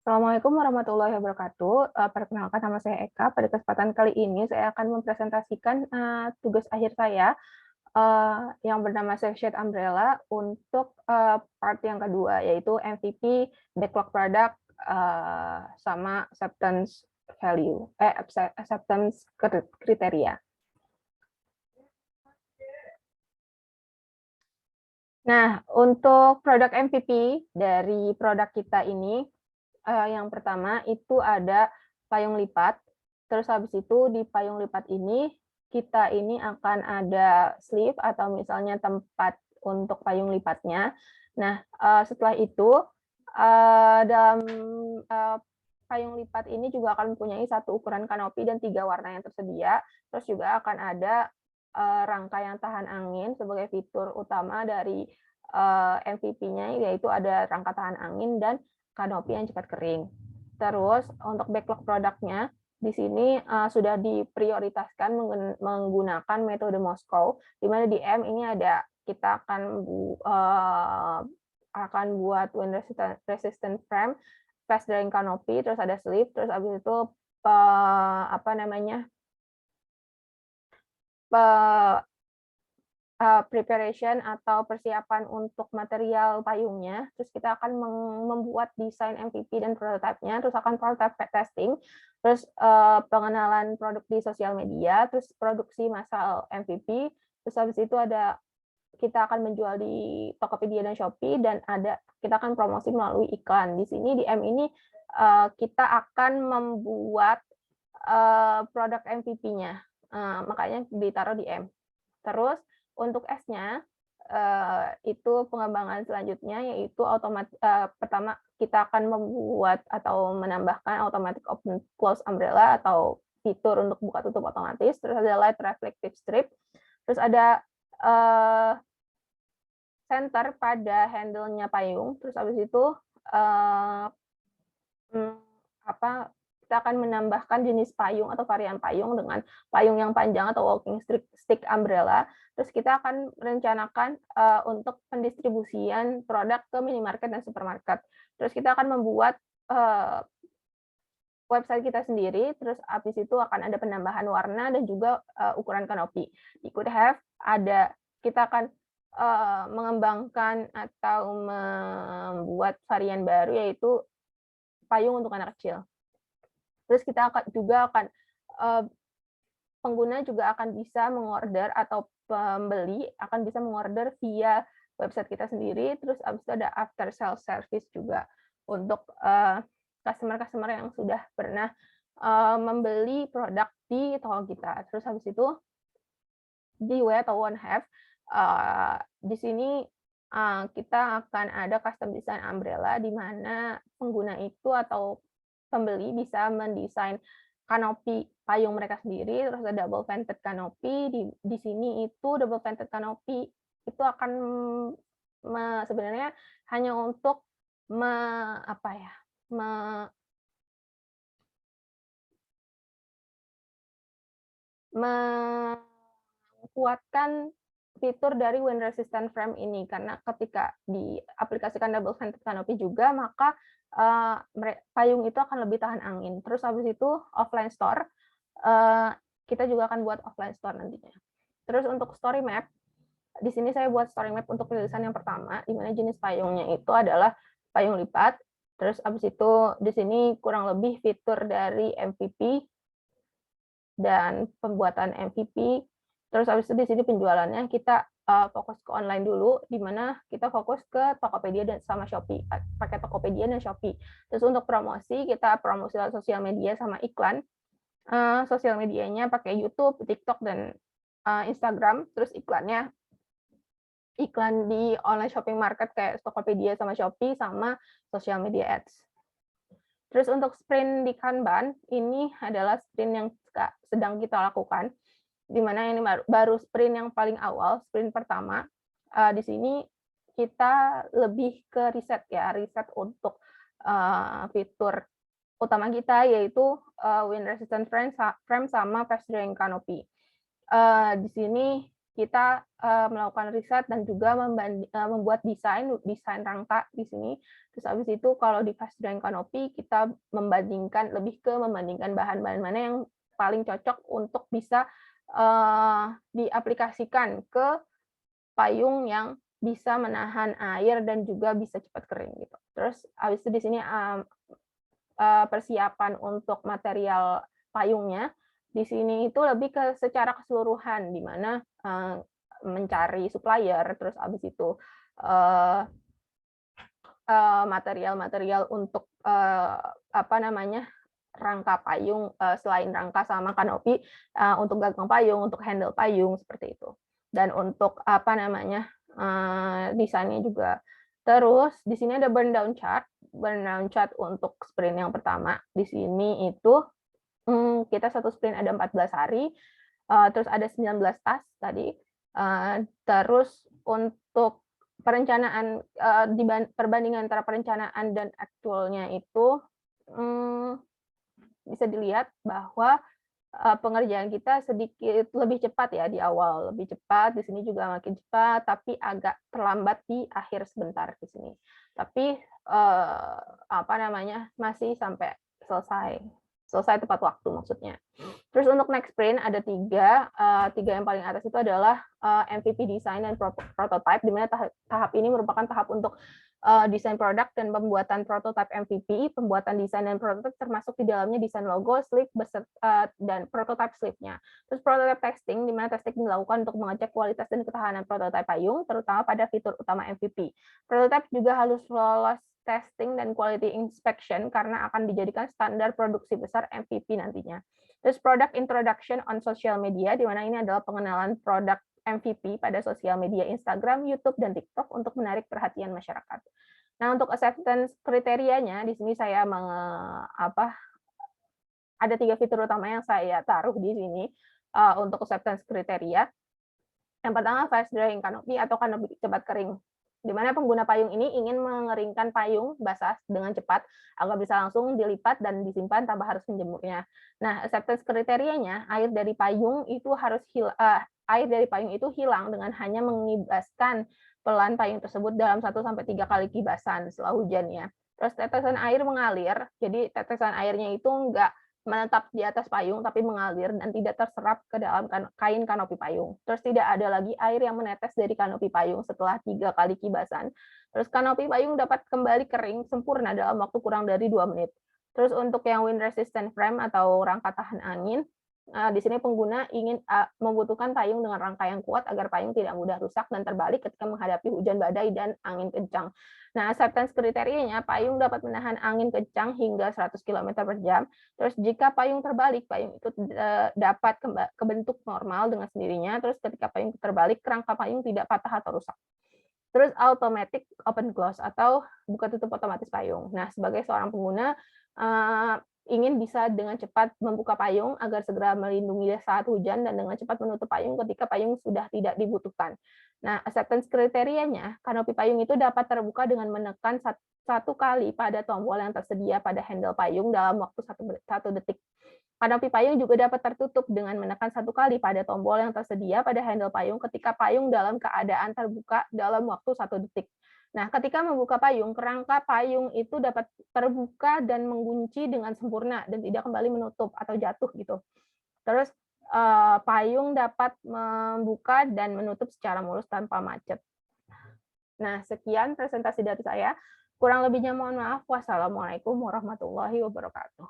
Assalamualaikum warahmatullahi wabarakatuh. Perkenalkan, nama saya Eka. Pada kesempatan kali ini saya akan mempresentasikan tugas akhir saya yang bernama Shade Umbrella untuk part yang kedua, yaitu MVP, backlog product, sama acceptance value, acceptance kriteria. Nah, untuk produk MVP dari produk kita ini, yang pertama itu ada payung lipat. Terus habis itu di payung lipat ini kita ini akan ada sleeve atau misalnya tempat untuk payung lipatnya. Nah, setelah itu dalam payung lipat ini juga akan mempunyai satu ukuran kanopi dan 3 warna yang tersedia. Terus juga akan ada rangka yang tahan angin sebagai fitur utama dari MVP-nya, yaitu ada rangka tahan angin dan kanopi yang cepat kering. Terus untuk backlog produknya di sini sudah diprioritaskan menggunakan metode Moskow, di mana di M ini ada kita akan buat wind resistant frame, fast drying canopy, terus ada sleeve, terus habis itu apa namanya preparation atau persiapan untuk material payungnya, terus kita akan membuat desain MVP dan prototipe-nya, terus akan prototype testing, terus pengenalan produk di sosial media, terus produksi massal MVP, terus habis itu kita akan menjual di Tokopedia dan Shopee, dan kita akan promosi melalui iklan. Di sini di M ini kita akan membuat produk MVP-nya, makanya ditaruh di M. Terus untuk S-nya itu pengembangan selanjutnya, yaitu pertama kita akan membuat atau menambahkan automatic open close umbrella atau fitur untuk buka tutup otomatis. Terus ada light reflective strip. Terus ada center pada handle-nya payung. Terus habis itu kita akan menambahkan jenis payung atau varian payung dengan payung yang panjang atau walking stick umbrella. Terus kita akan merencanakan untuk pendistribusian produk ke minimarket dan supermarket. Terus kita akan membuat website kita sendiri, terus habis itu akan ada penambahan warna dan juga ukuran kanopi. Di Could Have kita akan mengembangkan atau membuat varian baru, yaitu payung untuk anak kecil. Terus kita pengguna juga akan bisa mengorder atau pembeli akan bisa mengorder via website kita sendiri. Terus habis itu ada after sales service juga untuk customer-customer yang sudah pernah membeli produk di toko kita. Terus habis itu di We atau One Have, di sini kita akan ada custom design umbrella, di mana pengguna itu atau pembeli bisa mendesain kanopi payung mereka sendiri. Terus ada double vented canopy. Di sini itu double vented canopy itu akan sebenarnya hanya untuk menguatkan fitur dari wind resistant frame ini, karena ketika diaplikasikan double vented canopy juga, maka payung itu akan lebih tahan angin. Terus habis itu offline store, kita juga akan buat offline store nantinya. Terus untuk story map, di sini saya buat story map untuk rilisan yang pertama, di mana jenis payungnya itu adalah payung lipat. Terus habis itu di sini kurang lebih fitur dari MVP dan pembuatan MVP. Terus habis itu di sini penjualannya kita fokus ke online dulu, di mana kita fokus ke Tokopedia dan sama Shopee, pakai Tokopedia dan Shopee. Terus untuk promosi, kita promosi lewat sosial media sama iklan. Sosial medianya pakai YouTube, TikTok, dan Instagram. Terus iklan di online shopping market kayak Tokopedia sama Shopee, sama social media ads. Terus untuk sprint di Kanban, ini adalah sprint yang sedang kita lakukan, di mana ini baru sprint yang paling awal, sprint pertama. Di sini kita lebih ke riset untuk fitur utama kita, yaitu wind resistant frame sama fast drying canopy. Di sini kita melakukan riset dan juga membuat desain rangka di sini. Terus habis itu kalau di fast drying canopy kita membandingkan bahan-bahan mana yang paling cocok untuk bisa diaplikasikan ke payung yang bisa menahan air dan juga bisa cepat kering gitu. Terus habis itu di sini persiapan untuk material payungnya di sini itu lebih ke secara keseluruhan, di mana mencari supplier, terus habis itu material-material untuk apa namanya, rangka payung, selain rangka sama kanopi, untuk gagang payung, untuk handle payung seperti itu. Dan untuk apa namanya, desainnya juga. Terus di sini ada burn down chart untuk sprint yang pertama. Di sini itu kita satu sprint ada 14 hari, terus ada 19 task tadi, terus untuk perencanaan, perbandingan antara perencanaan dan aktualnya itu bisa dilihat bahwa pengerjaan kita sedikit lebih cepat ya di awal, lebih cepat, di sini juga makin cepat, tapi agak terlambat di akhir sebentar di sini. Tapi apa namanya, masih sampai selesai tepat waktu maksudnya. Terus untuk next sprint ada tiga yang paling atas itu adalah MVP design dan prototype, di mana tahap ini merupakan tahap untuk desain produk dan pembuatan prototype MVP, pembuatan desain dan prototype termasuk di dalamnya desain logo, slip, dan prototype slipnya. Terus prototype testing, di mana testing dilakukan untuk mengecek kualitas dan ketahanan prototype payung, terutama pada fitur utama MVP. Prototype juga harus lolos testing dan quality inspection karena akan dijadikan standar produksi besar MVP nantinya. Terus product introduction on social media, di mana ini adalah pengenalan produk MVP pada sosial media Instagram, YouTube, dan TikTok untuk menarik perhatian masyarakat. Nah, untuk acceptance kriterianya, di sini saya ada 3 fitur utama yang saya taruh di sini untuk acceptance kriteria. Yang pertama, fast drying canopy atau kanopi cepat kering, di mana pengguna payung ini ingin mengeringkan payung basah dengan cepat agar bisa langsung dilipat dan disimpan tanpa harus menjemurnya. Nah, acceptance kriterianya, air dari payung itu hilang dengan hanya mengibaskan pelan payung tersebut dalam 1-3 kali kibasan setelah hujan ya. Terus tetesan air mengalir, jadi tetesan airnya itu enggak menetap di atas payung tapi mengalir dan tidak terserap ke dalam kain kanopi payung. Terus tidak ada lagi air yang menetes dari kanopi payung setelah 3 kali kibasan. Terus kanopi payung dapat kembali kering sempurna dalam waktu kurang dari 2 menit. Terus untuk yang wind resistant frame atau rangka tahan angin, di sini pengguna ingin membutuhkan payung dengan rangka yang kuat agar payung tidak mudah rusak dan terbalik ketika menghadapi hujan badai dan angin kencang. Nah, acceptance kriterianya, payung dapat menahan angin kencang hingga 100 km per jam. Terus jika payung terbalik, payung itu dapat ke bentuk normal dengan sendirinya. Terus ketika payung terbalik, rangka payung tidak patah atau rusak. Terus automatic open close atau buka tutup otomatis payung. Nah, sebagai seorang pengguna ingin bisa dengan cepat membuka payung agar segera melindungi saat hujan dan dengan cepat menutup payung ketika payung sudah tidak dibutuhkan. Nah, acceptance kriterianya, kanopi payung itu dapat terbuka dengan menekan 1 kali pada tombol yang tersedia pada handle payung dalam waktu 1 detik. Kanopi payung juga dapat tertutup dengan menekan 1 kali pada tombol yang tersedia pada handle payung ketika payung dalam keadaan terbuka dalam waktu 1 detik. Nah, ketika membuka payung, kerangka payung itu dapat terbuka dan mengunci dengan sempurna dan tidak kembali menutup atau jatuh gitu. Terus payung dapat membuka dan menutup secara mulus tanpa macet. Nah, sekian presentasi dari saya. Kurang lebihnya mohon maaf. Wassalamualaikum warahmatullahi wabarakatuh.